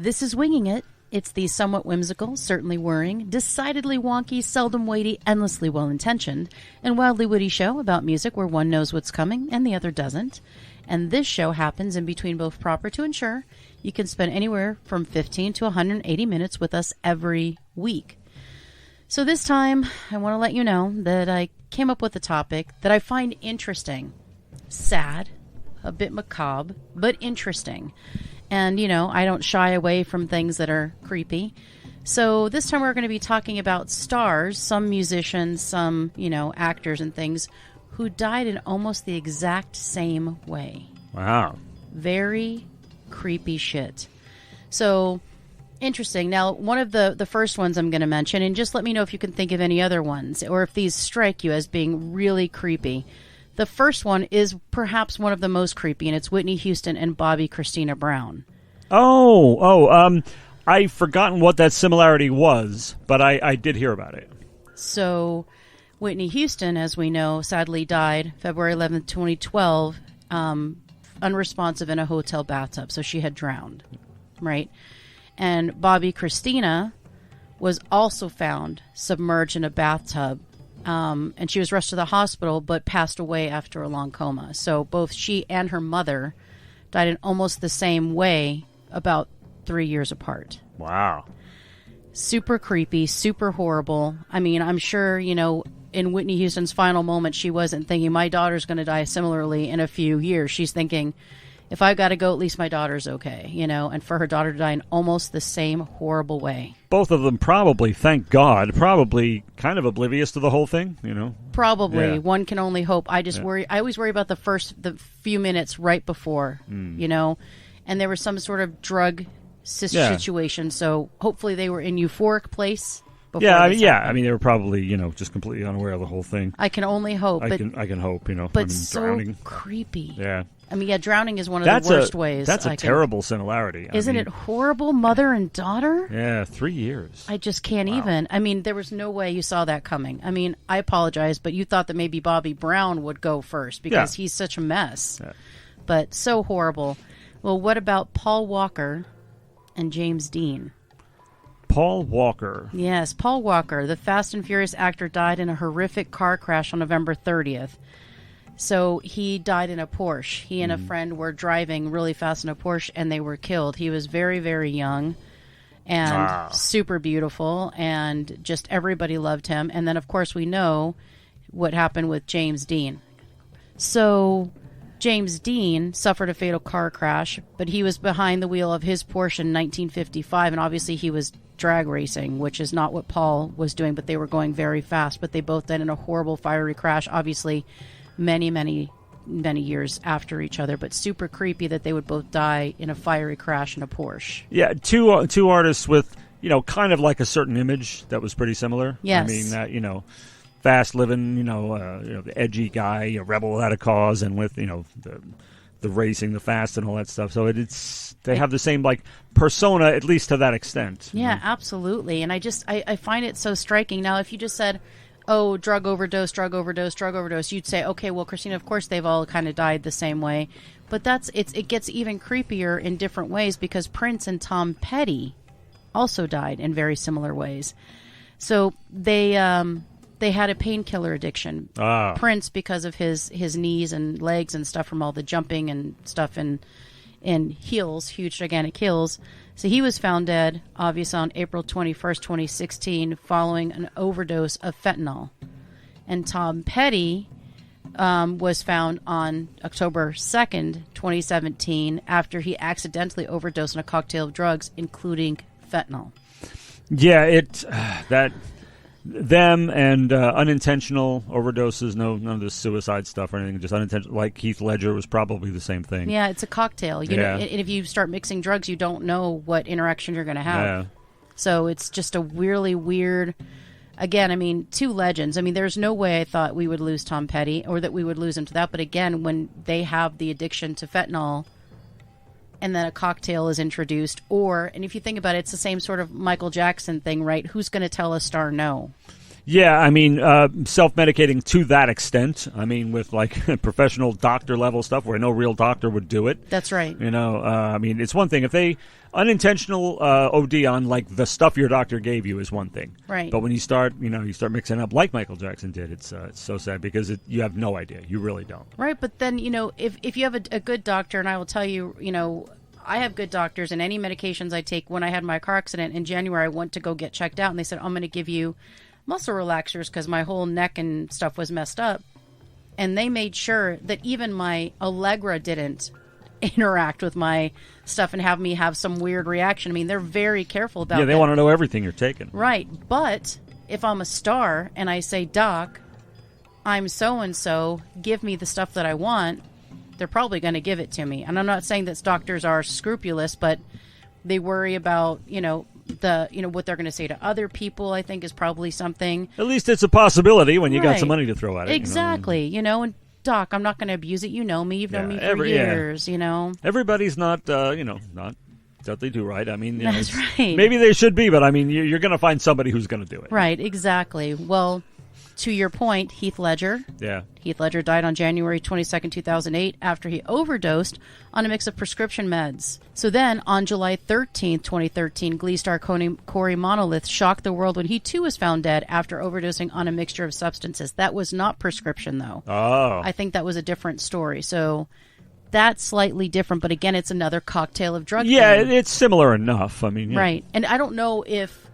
This is Winging It. It's the somewhat whimsical, certainly worrying, decidedly wonky, seldom weighty, endlessly well-intentioned, and wildly witty show about music where one knows what's coming and the other doesn't. And this show happens in between both proper to ensure you can spend anywhere from 15 to 180 minutes with us every week. So this time, I want to let you know that I came up with a topic that I find interesting, sad, a bit macabre, but interesting. And, you know, I don't shy away from things that are creepy. So this time we're going to be talking about stars, some musicians, some, you know, actors and things who died in almost the exact same way. Wow. Very creepy shit. So, interesting. Now, one of the first ones I'm going to mention, and just let me know if you can think of any other ones, or if these strike you as being really creepy. The first one is perhaps one of the most creepy, and it's Whitney Houston and Bobby Christina Brown. I've forgotten what that similarity was, but I did hear about it. So, Whitney Houston, as we know, sadly died February 11th, 2012, unresponsive in a hotel bathtub, so she had drowned, right? And Bobby Christina was also found submerged in a bathtub. And she was rushed to the hospital, but passed away after a long coma. So both she and her mother died in almost the same way, about 3 years apart. Wow. Super creepy, super horrible. I mean, I'm sure, you know, in Whitney Houston's final moment, she wasn't thinking, my daughter's going to die similarly in a few years. She's thinking, if I've got to go, at least my daughter's okay, you know, and for her daughter to die in almost the same horrible way. Both of them probably, thank God, probably kind of oblivious to the whole thing, you know? Probably. Yeah. One can only hope. I always worry about the few minutes right before, you know, and there was some sort of drug situation, so hopefully they were in euphoric place. I mean, they were probably, you know, just completely unaware of the whole thing. I can only hope. I can hope, you know. But so drowning. creepy. Yeah. I mean, yeah, drowning is one of the worst ways. That's a terrible similarity. Isn't it horrible, mother and daughter? Yeah, 3 years. I just can't even. I mean, there was no way you saw that coming. I mean, I apologize, but you thought that maybe Bobby Brown would go first because he's such a mess. Yeah. But so horrible. Well, what about Paul Walker and James Dean? Paul Walker. Yes, Paul Walker, the Fast and Furious actor, died in a horrific car crash on November 30th. So he died in a Porsche. He and a friend were driving really fast in a Porsche, and they were killed. He was very, very young and super beautiful, and just everybody loved him. And then, of course, we know what happened with James Dean. So James Dean suffered a fatal car crash, but he was behind the wheel of his Porsche in 1955, and obviously he was drag racing, which is not what Paul was doing, but they were going very fast. But they both died in a horrible, fiery crash, obviously many, many, many years after each other, but super creepy that they would both die in a fiery crash in a Porsche. Yeah, two artists with, you know, kind of like a certain image that was pretty similar. Yes. I mean, that, you know, fast living, you know, the edgy guy, a rebel without a cause, and with, you know, the racing, the fast, and all that stuff. So they have the same, like, persona, at least to that extent. Yeah, absolutely. And I find it so striking. Now, if you just said, oh, drug overdose, you'd say, okay, well, Christina, of course they've all kind of died the same way. But it gets even creepier in different ways because Prince and Tom Petty also died in very similar ways. So they had a painkiller addiction. Prince, because of his knees and legs and stuff from all the jumping and stuff in heels, huge, gigantic heels. So he was found dead, obviously, on April 21st, 2016, following an overdose of fentanyl. And Tom Petty was found on October 2nd, 2017, after he accidentally overdosed on a cocktail of drugs, including fentanyl. Yeah, them and unintentional overdoses, none of this suicide stuff or anything, just unintentional. Like Heath Ledger was probably the same thing. Yeah, it's a cocktail. You know, and if you start mixing drugs, you don't know what interaction you're going to have. Yeah. So it's just a really weird. Again, I mean, two legends. I mean, there's no way I thought we would lose Tom Petty or that we would lose him to that. But again, when they have the addiction to fentanyl, and then a cocktail is introduced, and if you think about it, it's the same sort of Michael Jackson thing, right? Who's going to tell a star no? Yeah, I mean, self-medicating to that extent. I mean, with like professional doctor-level stuff where no real doctor would do it. That's right. You know, I mean, it's one thing if they unintentional OD on like the stuff your doctor gave you is one thing. Right. But when you start mixing up like Michael Jackson did, it's so sad because you have no idea. You really don't. Right, but then if you have a good doctor, and I will tell you, I have good doctors, and any medications I take. When I had my car accident in January, I went to go get checked out, and they said, I'm going to give you muscle relaxers because my whole neck and stuff was messed up. And they made sure that even my Allegra didn't interact with my stuff and have me have some weird reaction. I mean, they're very careful about that. Yeah, they want to know everything you're taking. Right. But if I'm a star and I say, Doc, I'm so-and-so, give me the stuff that I want, they're probably going to give it to me. And I'm not saying that doctors are scrupulous, but they worry about, what they're going to say to other people, I think is probably something. At least it's a possibility when you got some money to throw at it. Exactly. And Doc, I'm not going to abuse it. You know me. You've known me for years, Everybody's not that they do right. I mean, that's right. Maybe they should be, but I mean, you're going to find somebody who's going to do it. Right, exactly. Well, to your point, Heath Ledger. Yeah. Heath Ledger died on January 22nd, 2008, after he overdosed on a mix of prescription meds. So then, on July 13th, 2013, Glee star Corey Monolith shocked the world when he too was found dead after overdosing on a mixture of substances. That was not prescription, though. Oh. I think that was a different story. So that's slightly different, but again, it's another cocktail of drug. Yeah, it's similar enough. I mean, right. And I don't know if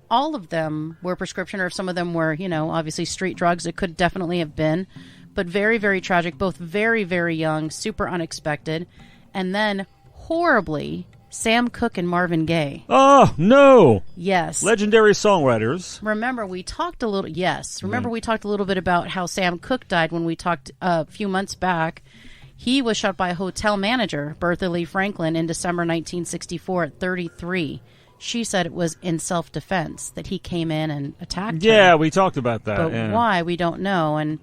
all of them were prescription or if some of them were, obviously street drugs. It could definitely have been, but very, very tragic. Both very, very young, super unexpected. And then horribly, Sam Cooke and Marvin Gaye. Oh, no. Yes. Legendary songwriters. Remember, we talked a little bit about how Sam Cooke died when we talked a few months back. He was shot by a hotel manager, Bertha Lee Franklin, in December 1964 at 33. She said it was in self-defense, that he came in and attacked her. Yeah, we talked about that. But why, we don't know. And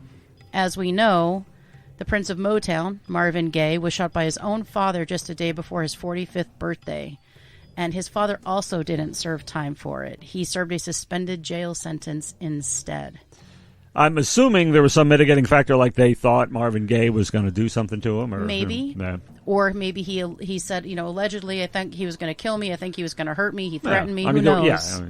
as we know, the Prince of Motown, Marvin Gaye, was shot by his own father just a day before his 45th birthday. And his father also didn't serve time for it. He served a suspended jail sentence instead. I'm assuming there was some mitigating factor, like they thought Marvin Gaye was going to do something to him. Or maybe. Yeah. Or maybe he said, allegedly, I think he was going to kill me. I think he was going to hurt me. He threatened me. Who knows?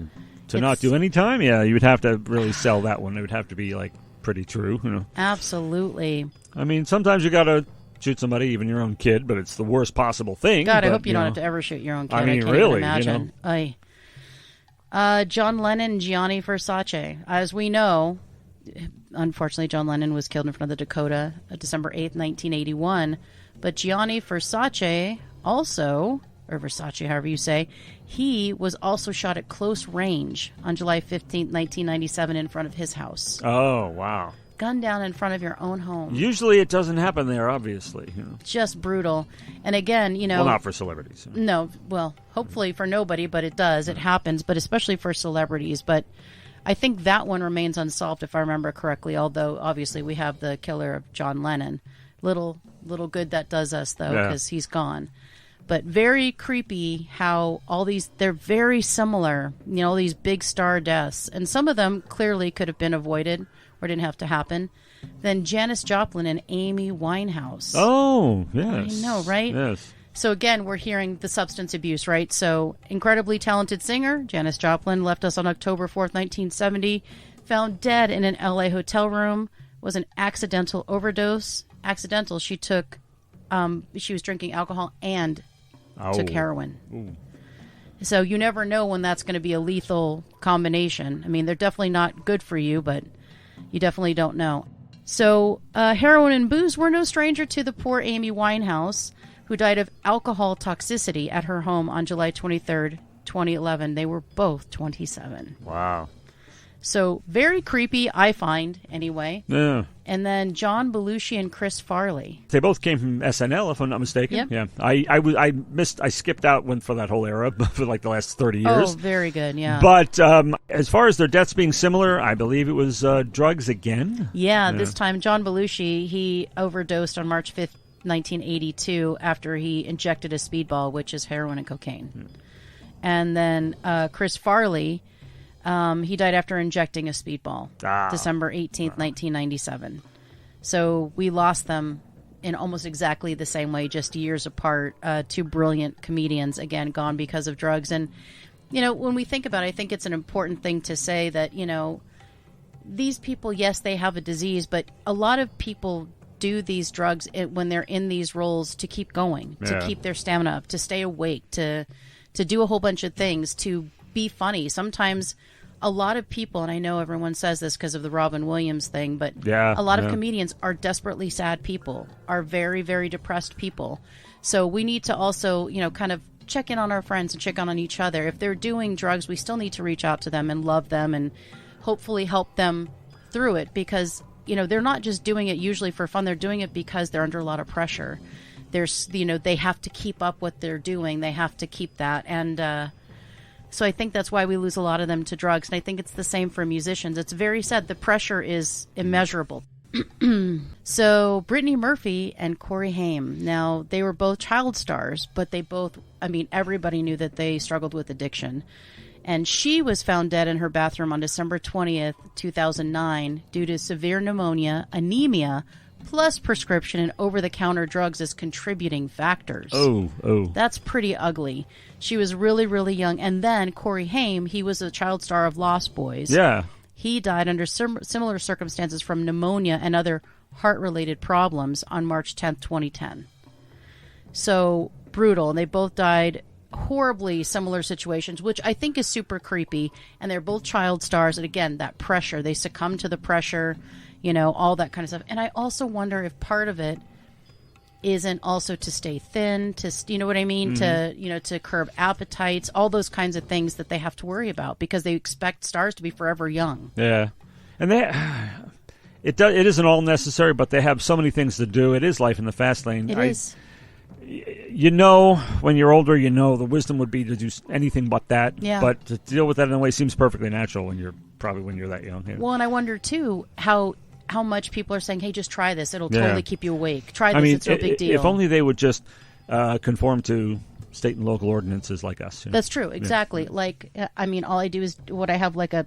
To not do any time, you would have to really sell that one. It would have to be, pretty true. Absolutely. I mean, sometimes you got to shoot somebody, even your own kid, but it's the worst possible thing. God, I hope you don't have to ever shoot your own kid. I mean, can't really, even imagine. John Lennon and Gianni Versace. As we know, unfortunately, John Lennon was killed in front of the Dakota December 8th, 1981. But Gianni Versace also, or Versace, however you say, he was also shot at close range on July 15th, 1997 in front of his house. Oh, wow. Gunned down in front of your own home. Usually it doesn't happen there, obviously. Just brutal. And again, Well, not for celebrities. No, well, hopefully for nobody, but it does. It happens, but especially for celebrities. But I think that one remains unsolved, if I remember correctly, although obviously we have the killer of John Lennon. Little good that does us, though, because he's gone. But very creepy how they're very similar, all these big star deaths. And some of them clearly could have been avoided or didn't have to happen. Then Janice Joplin and Amy Winehouse. Oh, yes. I know, right? Yes. So again, we're hearing the substance abuse, right? So incredibly talented singer, Janice Joplin, left us on October 4th, 1970, found dead in an LA hotel room, was an accidental overdose. Accidental, she was drinking alcohol and took heroin. Ooh. So you never know when that's going to be a lethal combination. I mean, they're definitely not good for you, but you definitely don't know. So heroin and booze were no stranger to the poor Amy Winehouse, who died of alcohol toxicity at her home on July 23rd, 2011. They were both 27. Wow. So very creepy, I find, anyway. Yeah. And then John Belushi and Chris Farley. They both came from SNL, if I'm not mistaken. Yep. Yeah. I skipped out for that whole era for the last 30 years. Oh, very good, yeah. But as far as their deaths being similar, I believe it was drugs again. Yeah, this time John Belushi, he overdosed on March 5th, 1982 after he injected a speedball, which is heroin and cocaine. And then Chris Farley, He died after injecting a speedball, December 18th, 1997. So we lost them in almost exactly the same way, just years apart. Two brilliant comedians, again, gone because of drugs. And, when we think about it, I think it's an important thing to say that, these people, yes, they have a disease, but a lot of people do these drugs when they're in these roles to keep going, to keep their stamina up, to stay awake, to do a whole bunch of things, to be funny. Sometimes a lot of people, and I know everyone says this because of the Robin Williams thing, but a lot of comedians are desperately sad people, are very, very depressed people. So we need to also, kind of check in on our friends and check on each other. If they're doing drugs, we still need to reach out to them and love them and hopefully help them through it, because they're not just doing it usually for fun. They're doing it because they're under a lot of pressure. There's they have to keep up what they're doing. They have to keep that. And so I think that's why we lose a lot of them to drugs. And I think it's the same for musicians. It's very sad. The pressure is immeasurable. So Brittany Murphy and Corey Haim. Now, they were both child stars, but they both, everybody knew that they struggled with addiction. And she was found dead in her bathroom on December 20th, 2009, due to severe pneumonia, anemia, plus prescription and over-the-counter drugs as contributing factors. Oh. That's pretty ugly. She was really, really young. And then Corey Haim, he was a child star of Lost Boys. Yeah. He died under similar circumstances from pneumonia and other heart-related problems on March 10th, 2010. So brutal. And they both died horribly similar situations, which I think is super creepy. And they're both child stars. And again, that pressure, they succumb to the pressure, all that kind of stuff. And I also wonder if part of it isn't also to stay thin, to, what I mean? Mm-hmm. To curb appetites, all those kinds of things that they have to worry about because they expect stars to be forever young. Yeah. And it isn't all necessary, but they have so many things to do. It is life in the fast lane. It is. When you're older, the wisdom would be to do anything but that. Yeah. But to deal with that in a way seems perfectly natural when you're that young. Yeah. Well, and I wonder, too, how much people are saying, hey, just try this. It'll totally keep you awake. Try this. It's no big deal. If only they would just conform to state and local ordinances like us. That's true. Exactly. Yeah. All I do is I have like a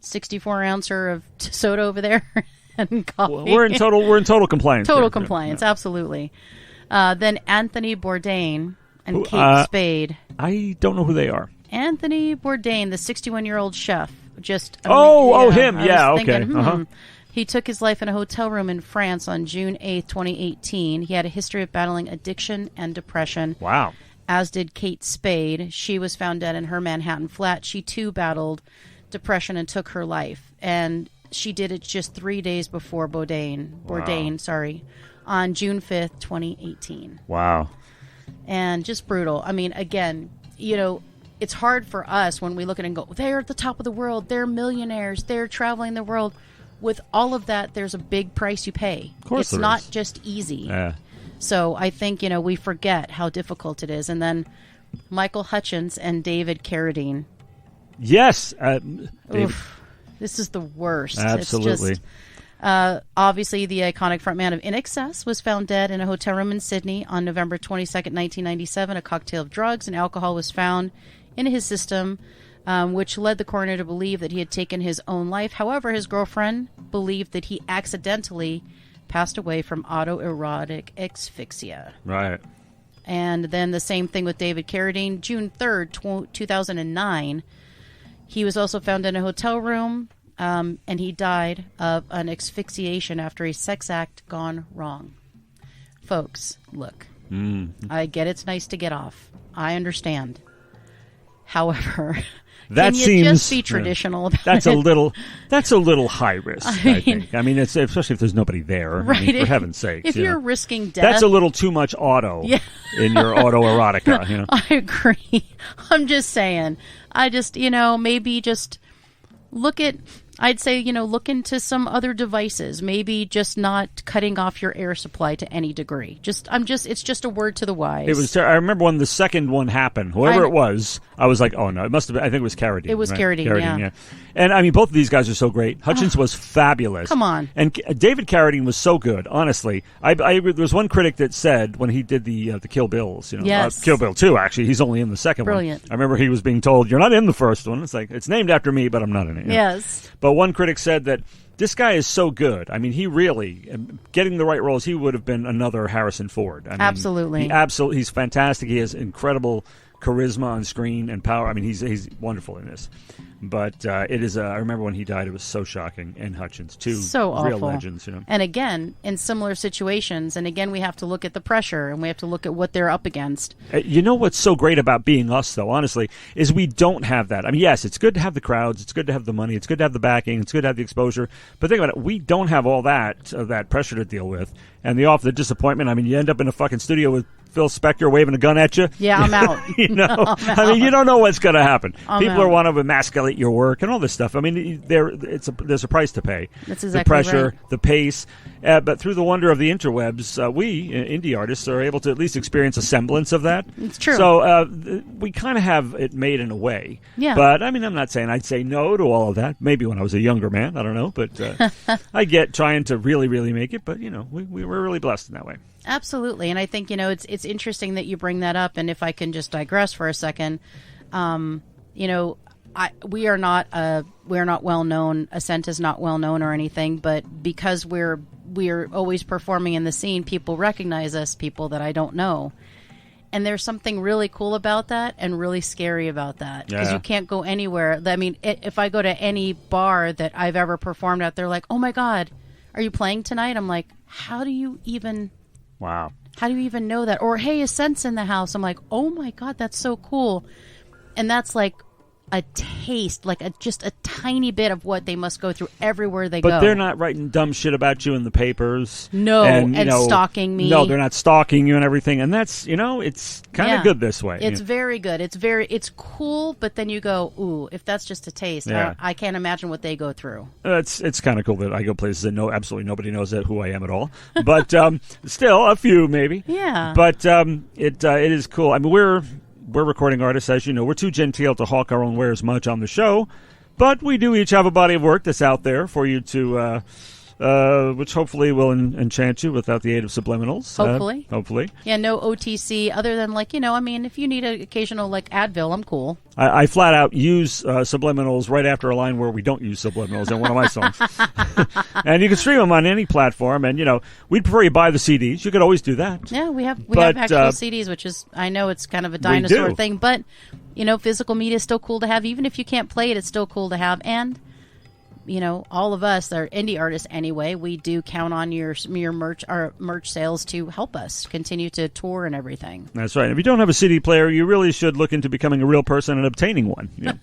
64-ouncer of soda over there and coffee. Well, we're in total compliance. Total compliance. Yeah. Absolutely. Then Anthony Bourdain and Kate Spade. I don't know who they are. Anthony Bourdain, the 61-year-old chef. Him. Yeah, okay. He took his life in a hotel room in France on June 8th, 2018. He had a history of battling addiction and depression. Wow. As did Kate Spade. She was found dead in her Manhattan flat. She, too, battled depression and took her life. And she did it just 3 days before Bourdain, on June 5th, 2018. Wow. And just brutal. Again, it's hard for us when we look at it and go, they're at the top of the world. They're millionaires. They're traveling the world. With all of that, there's a big price you pay. Of course, it's not just easy. Yeah. So I think, we forget how difficult it is. And then Michael Hutchins and David Carradine. Yes. This is the worst. Absolutely. It's just, obviously, the iconic frontman of INXS was found dead in a hotel room in Sydney on November 22nd, 1997. A cocktail of drugs and alcohol was found in his system, which led the coroner to believe that he had taken his own life. However, his girlfriend believed that he accidentally passed away from autoerotic asphyxia. Right. And then the same thing with David Carradine. June 3rd, 2009, he was also found in a hotel room, and he died of an asphyxiation after a sex act gone wrong. Folks, look, I get it's nice to get off. I understand. However, that can you seems just be traditional about that's it? That's a little high risk. I think. It's especially if there's nobody there. Right. For heaven's sake. If you're risking death, that's a little too much auto in your autoerotica. I agree. I'm just saying. I just maybe just look at. I'd say, look into some other devices. Maybe just not cutting off your air supply to any degree. It's just a word to the wise. It was. I remember when the second one happened. Whoever it was, I was like, oh no, it must have been. I think it was Carradine. It was right? Carradine, yeah. And I mean, both of these guys are so great. Hutchins was fabulous. Come on. And David Carradine was so good. Honestly, there was one critic that said when he did the Kill Bills, yes. Kill Bill 2. Actually, he's only in the second Brilliant. one. I remember he was being told, "You're not in the first one." It's like it's named after me, but I'm not in it. Yes. But one critic said that this guy is so good. I mean, he really, getting the right roles, he would have been another Harrison Ford. I mean, absolutely. He's fantastic. He has incredible charisma on screen and power. I mean, he's wonderful in this. But it is. I remember when he died, it was so shocking. And Hutchins, two so real awful. legends. And again, in similar situations, and again, we have to look at the pressure, and we have to look at what they're up against. You know what's so great about being us, though, honestly, is we don't have that. I mean, yes, it's good to have the crowds, it's good to have the money, it's good to have the backing, it's good to have the exposure. But think about it, we don't have all that pressure to deal with. And the disappointment, I mean, you end up in a fucking studio with Phil Spector waving a gun at you. Yeah, I'm out. I'm out. I mean, you don't know what's going to happen. People are want to emasculate your work and all this stuff. I mean, there's a price to pay. That's exactly the pressure, right. the pace. But through the wonder of the interwebs, we, indie artists, are able to at least experience a semblance of that. It's true. So we kind of have it made in a way. Yeah. But, I mean, I'm not saying I'd say no to all of that. Maybe when I was a younger man. I don't know. But I get trying to really, really make it. But, we were really blessed in that way. Absolutely. And I think, it's interesting that you bring that up. And if I can just digress for a second, we are not well known. Ascent is not well known or anything, but because we're always performing in the scene, people recognize us, people that I don't know. And there's something really cool about that and really scary about that, because you can't go anywhere. I mean, if I go to any bar that I've ever performed at, they're like, "Oh my God, are you playing tonight?" I'm like, "How do you even?" Wow. How do you even know that? Or, hey, Ascent's in the house. I'm like, oh my God, that's so cool. And that's like a taste, like just a tiny bit of what they must go through everywhere they go. But they're not writing dumb shit about you in the papers. No, and stalking me. No, they're not stalking you and everything. And that's, it's kind of good this way. It's very good. It's cool, but then you go, ooh, if that's just a taste, I can't imagine what they go through. It's kind of cool that I go places that absolutely nobody knows who I am at all. But still, a few maybe. Yeah. But it is cool. I mean, we're recording artists, as you know. We're too genteel to hawk our own wares much on the show, but we do each have a body of work that's out there for you to, which hopefully will enchant you without the aid of subliminals. Hopefully. Yeah, no OTC other than if you need an occasional Advil, I'm cool. I flat out use subliminals right after a line where we don't use subliminals in one of my songs. And you can stream them on any platform. And, we'd prefer you buy the CDs. You could always do that. Yeah, we have actual CDs, which is, I know it's kind of a dinosaur thing. But, physical media is still cool to have. Even if you can't play it, it's still cool to have. And, all of us that are indie artists anyway, we do count on your merch, our merch sales to help us continue to tour and everything. That's right. If you don't have a CD player, you really should look into becoming a real person and obtaining one. Yeah.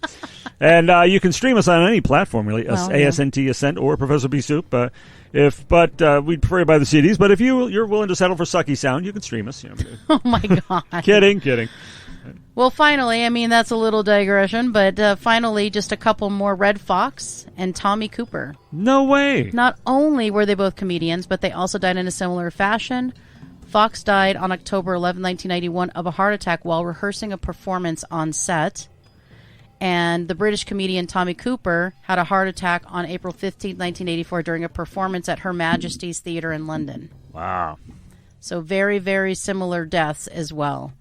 And you can stream us on any platform, really, ASNT, Ascent, or Professor B Soup. But we'd prefer you buy the CDs. But if you're willing to settle for sucky sound, you can stream us. Oh my God! Kidding. Well, finally, that's a little digression, but finally, just a couple more. Red Fox and Tommy Cooper. No way. Not only were they both comedians, but they also died in a similar fashion. Fox died on October 11, 1991, of a heart attack while rehearsing a performance on set. And the British comedian Tommy Cooper had a heart attack on April 15, 1984, during a performance at Her Majesty's Theatre in London. Wow. So very, very similar deaths as well.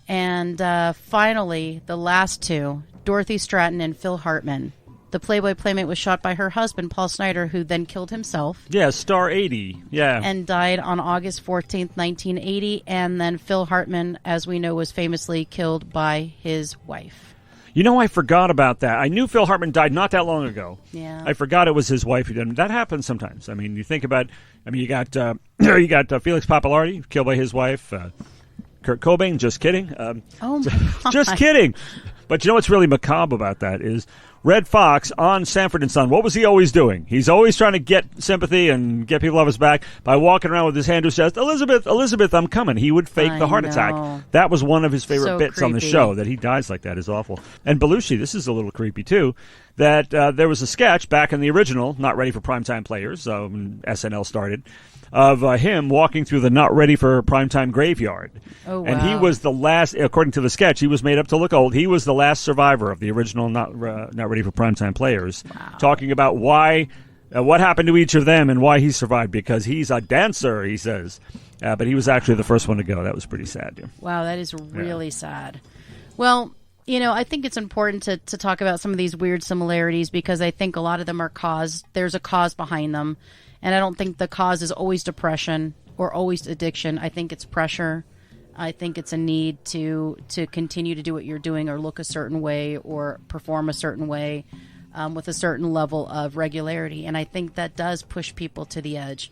And finally, the last two, Dorothy Stratton and Phil Hartman. The Playboy Playmate was shot by her husband, Paul Snyder, who then killed himself. Yeah, Star 80. Yeah. And died on August 14th, 1980. And then Phil Hartman, as we know, was famously killed by his wife. I forgot about that. I knew Phil Hartman died not that long ago. Yeah. I forgot it was his wife who did it. That happens sometimes. I mean, you think about, you got Felix Pappalardi, killed by his wife. Kurt Cobain, just kidding. Oh, my God. Just kidding. But you know what's really macabre about that is Red Fox on Sanford and Son. What was he always doing? He's always trying to get sympathy and get people off his back by walking around with his hand to his chest. Elizabeth, Elizabeth, I'm coming. He would fake the heart attack. That was one of his favorite bits on the show. That he dies like that is awful. And Belushi, this is a little creepy too. That there was a sketch back in the original, Not Ready for Primetime Players, when SNL started, of him walking through the Not Ready for Primetime graveyard. Oh, wow. And he was the last, according to the sketch, he was made up to look old. He was the last survivor of the original Not Ready for Primetime Players, talking about why, what happened to each of them and why he survived, because he's a dancer, he says. But he was actually the first one to go. That was pretty sad. Yeah. Wow, that is really sad. Well, I think it's important to talk about some of these weird similarities because I think a lot of them are there's a cause behind them. And I don't think the cause is always depression or always addiction. I think it's pressure. I think it's a need to continue to do what you're doing or look a certain way or perform a certain way with a certain level of regularity. And I think that does push people to the edge.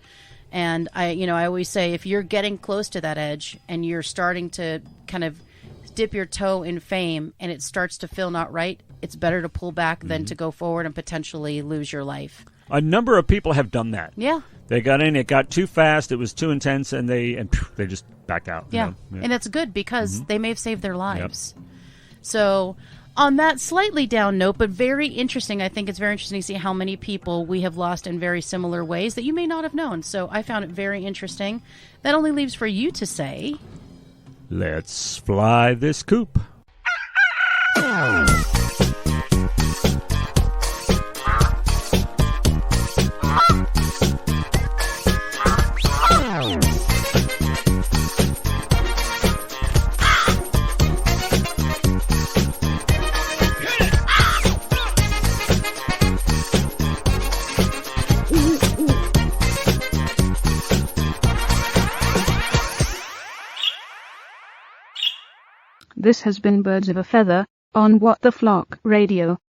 And I always say if you're getting close to that edge and you're starting to kind of dip your toe in fame and it starts to feel not right, it's better to pull back than to go forward and potentially lose your life. A number of people have done that. Yeah. They got in, it got too fast, it was too intense, and they just backed out. Yeah. And it's good because they may have saved their lives. Yep. So on that slightly down note, but very interesting, I think it's very interesting to see how many people we have lost in very similar ways that you may not have known. So I found it very interesting. That only leaves for you to say, let's fly this coop. This has been Birds of a Feather on What the Flock Radio.